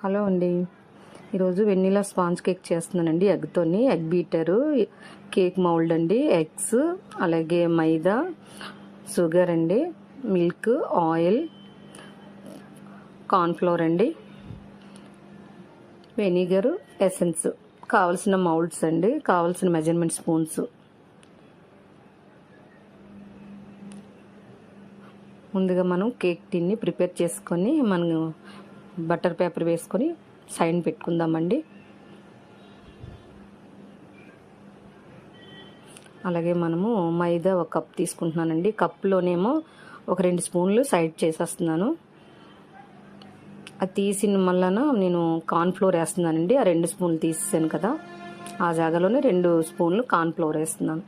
Hello అండి. ఈరోజు వెన్నీలా sponge cake చేస్తున్నానండి. ఎగ్తోని ఎగ్ బీటరు, కేక్ మౌల్డ్ అండి, ఎగ్స్, అలాగే మైదా, షుగర్ అండి, మిల్క్, ఆయిల్, కార్న్ఫ్లోర్ అండి, వెనిగరు, ఎసెన్స్, కావలసిన మౌల్డ్స్ అండి, కావలసిన మెజర్మెంట్ స్పూన్స్. ముందుగా మనం కేక్ టిన్ని ప్రిపేర్ చేసుకొని మనం బటర్ పేపర్ వేసుకొని సైడ్ పెట్టుకుందామండి. అలాగే మనము మైదా ఒక కప్ తీసుకుంటున్నానండి. కప్లోనేమో ఒక 2 స్పూన్లు సైడ్ చేసేస్తున్నాను. అది తీసిన మళ్ళా నేను కార్న్ఫ్లోర్ వేస్తున్నానండి. ఆ 2 స్పూన్లు తీసేసాను కదా, ఆ జాగాలోనే 2 స్పూన్లు కార్న్ఫ్లోర్ వేస్తున్నాను.